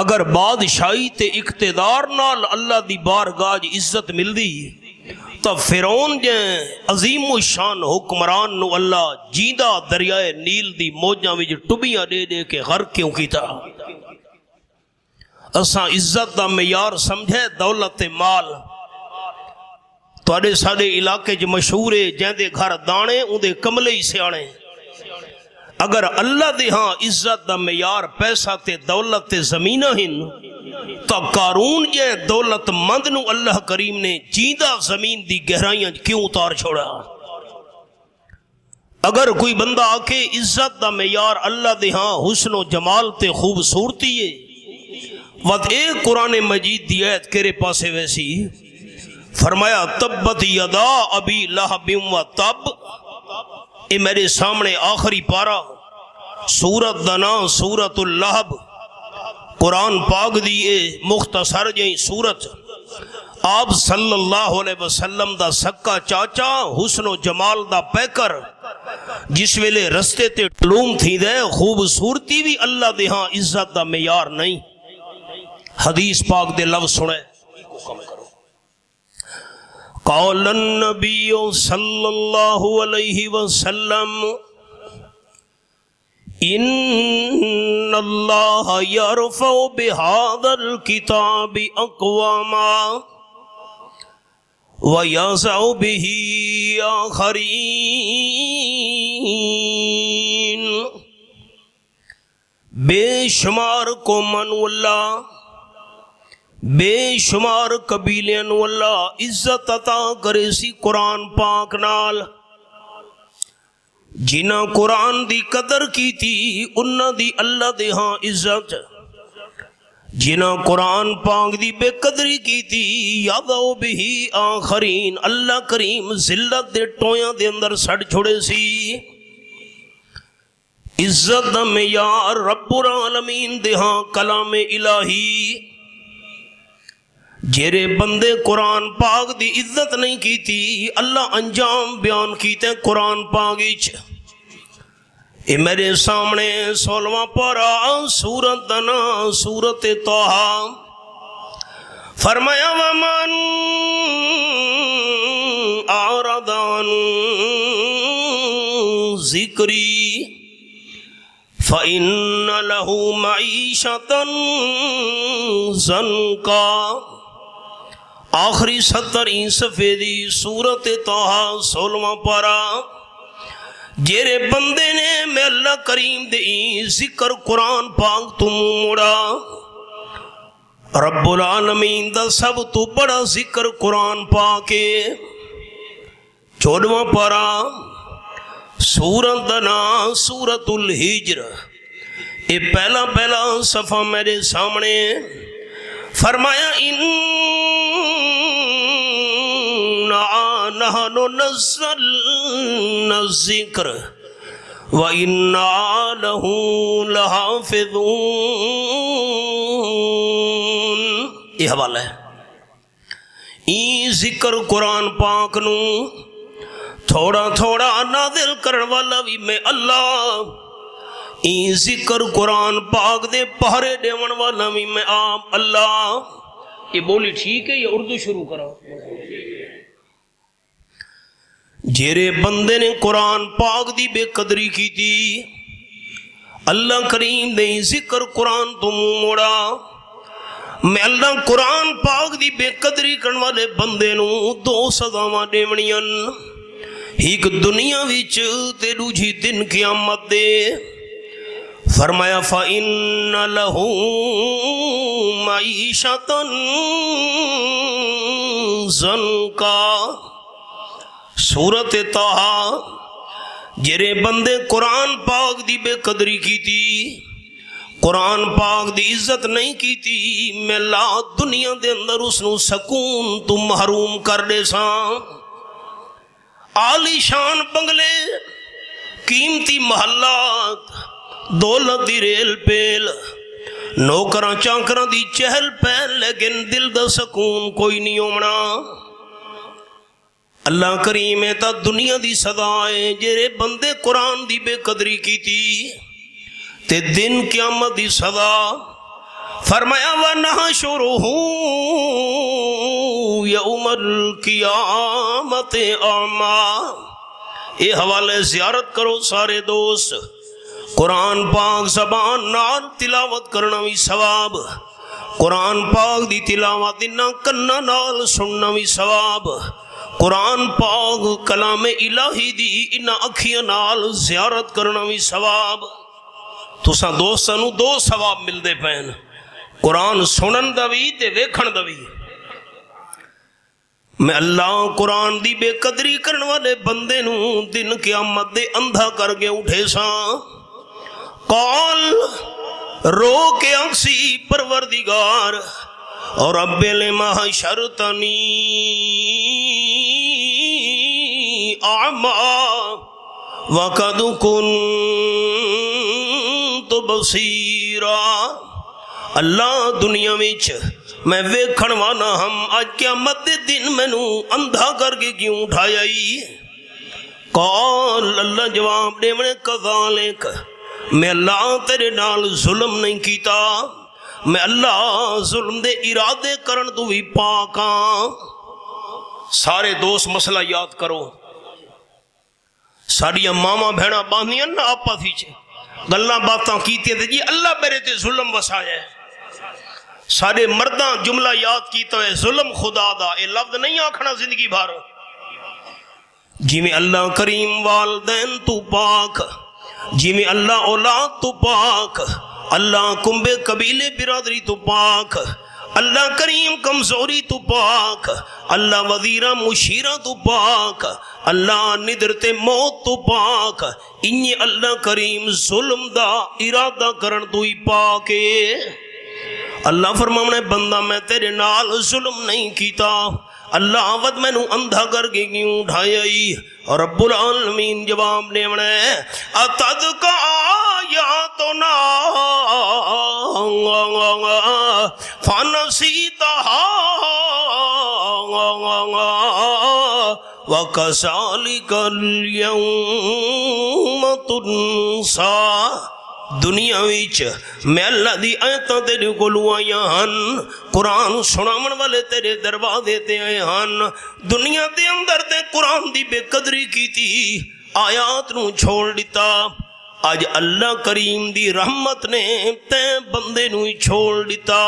اگر بادشاہی تے اقتدار نال اللہ دی بارگاہ عزت ملدی تو فرعون جے عظیم و شان حکمران نو اللہ جیندہ دریائے نیل دی موجاں وچ ٹبیاں دے دے کے غرق کیوں کیتا؟ اساں عزت دا معیار سمجھے دولت مال تواڈے ساڈے علاقے چ مشہور ہے جیندے گھر دانے اودے کملے ہی سیانے۔ اگر اللہ دے ہاں عزت دا معیار پیسہ تے دولت تے زمینہ ہن تو قارون جے دولت مند نو اللہ کریم نے جیندہ زمین دی گہرائیاں کیوں اتار چھوڑا؟ اگر کوئی بندہ آکے عزت دا معیار اللہ دے ہاں حسن و جمال تے خوبصورتی ہے وقت ایک قرآن مجید دی آیت کیرے پاسے ویسی فرمایا تبت یدا ابی لہب و تب، اے میرے سامنے آخری پارا سورت دنا سورت اللہب قرآن پاک دیئے مختصر جائیں سورت آپ صلی اللہ علیہ وسلم دا سکا چاچا حسن و جمال دا پیکر جس ویلے رستے تے ٹلوم تھی دے خوبصورتی بھی اللہ دے ہاں عزت دا معیار نہیں۔ حدیث پاک دے لفظ سنے قال النبی صلی اللہ علیہ وسلم ان اللہ یرفع بہذا الکتاب اقواما ویضع بہ آخرین۔ بے شمار قوماں نو اللہ بے شمار قبیلیاں نو اللہ عزت عطا کرے سی قرآن پاک نال۔ جنہاں قرآن دی قدر کی تھی انہاں دی اللہ دے ہاں عزت، جنہاں قرآن پاک دی بے قدری کی تھی یادو بہی آخرین اللہ کریم ذلت دے ٹویاں دے اندر سڑ چھوڑے سی۔ عزت دا معیار رب العالمین دے ہاں کلام الہی، جیرے بندے قرآن پاک دی عزت نہیں کی تھی اللہ انجام بیان کیتے قرآن پاک وچ۔ اے میرے سامنے 16واں پارہ سورت دنا سورت طٰہٰ فرمایا ومن اعرض عن ذکری فإن له معیشۃ ضنکا۔ آخری 70 صفحے دی سورت طٰہٰ 16واں پارہ جیرے بندے نے میں اللہ کریم دے ذکر قرآن پاک تم موڑا، رب العالمین دا سب تو بڑا ذکر قرآن پاک ہے۔ 14واں پارہ سورت دنا سورت الحجر، اے پہلا صفحہ میرے سامنے فرمایا نحن نزلنا الذکر وَإِنَّا لَهُ لَحَافِظُونَ۔ یہ حوالہ ہے این ذکر قرآن پاک نو تھوڑا تھوڑا نازل کرن والا بھی میں اللہ، این ذکر قرآن پاک دے پہرے دیون والا بھی میں آپ اللہ۔ یہ بولی ٹھیک ہے یا اردو شروع کرا؟ جیرے بندے نے قرآن پاک دی بے قدری کی تھی اللہ کریم نے ذکر قرآن تو منہ موڑا، میں اللہ قرآن پاک دی بے قدری کرن والے بندے نو 2 سزاواں دیونیاں، ایک دنیا وچ تے دوجی دن قیامت دے۔ فرمایا فَإِنَّ لَهُ مَعِیشَةً ضَنکا۔ سورت طٰہٰ جرے بندے قرآن پاک دی بے قدری کی تھی، قرآن پاک دی عزت نہیں کی تھی، میں لا دنیا دے اندر اس نو سکون تو محروم کر دے ساں۔ عالی شان بنگلے، قیمتی محلات، دولت دی ریل پیل، نوکراں چانکراں دی چہل پہل، لیکن دل دا سکون کوئی نہیں ہونا۔ اللہ کریم تا دنیا دی صدایں جرے بندے قرآن دی بے قدری کی تھی تے دن قیامت دی صدا فرمایا وَنَحْشُرُهُ يَوْمَ الْقِيَامَةِ أَعْمَى۔ یہ حوالے زیارت کرو سارے دوست، قرآن پاک زبان نال تلاوت کرنا بھی ثواب، قرآن پاک دی تلاوت انہاں کناں نال سننا بھی ثواب، قرآن پاک کلام الہی دی انہاں اکھیاں نال زیارت کرنا بھی ثواب۔ تساں دوستاں نوں دو ثواب ملدے پین، قرآن سنن دا وی تے ویکھن دا وی۔ میں اللہ قرآن دی بے قدری کرن والے بندے نوں دن قیامت دے اندھا کر کے اٹھے ساں، قال رو کے اکسی پروردگار اور رب لما حشرتنی اعمی وقد کنت بصیرا۔ اللہ دنیا وچ میں ویکھن والا ہم، اج قیامت دے دن مینوں اندھا کر کے کیوں اٹھایا ای؟ قال اللہ جواب دے میں کذالک، میں اللہ تیرے نال ظلم نہیں کیتا، میں اللہ ظلم دے ارادے کرن تو بھی پاک ہاں۔ سارے دوست مسئلہ یاد کرو، ساڑیاں ماما بہنا باندھیاں نا آپا تھی چھے گلاں باتاں کیتے تھے جی اللہ میرے تے ظلم وسایا ہے، سارے مرداں جملہ یاد کیتا ہے ظلم خدا دا، اے لفظ نہیں آکھنا زندگی بھر۔ جی میں اللہ کریم والدین تو پاک، جی میں اللہ اولاد تو پاک، اللہ کنبے قبیلے برادری تو پاک، اللہ کریم کمزوری تو پاک، اللہ وزیرہ مشیرہ تو پاک، اللہ ندرت موت تو پاک، انہی اللہ کریم ظلم دا ارادہ کرن تو ہی پاک ہے۔ اللہ فرمانے بندہ میں تیرے نال ظلم نہیں کیتا، اللہ ود میں نو اندھا کر کے کیوں اٹھائی؟ اور رب العالمین جواب نے بنے اتذکا آیاتنا فنسیتہا وَكَذَلِكَ الْيَوْمَ تُنْسَى۔ دنیا ویچ میں اللہ دی آیتاں تیرے کولوں آئیاں ہن، قرآن سنامن والے تیرے دروازے تے آئے ہن، دنیا دے اندر تے قرآن دی بے قدری کی تھی، آیات نو چھوڑ دیتا، آج اللہ کریم دی رحمت نے تے بندے نو چھوڑ دیتا۔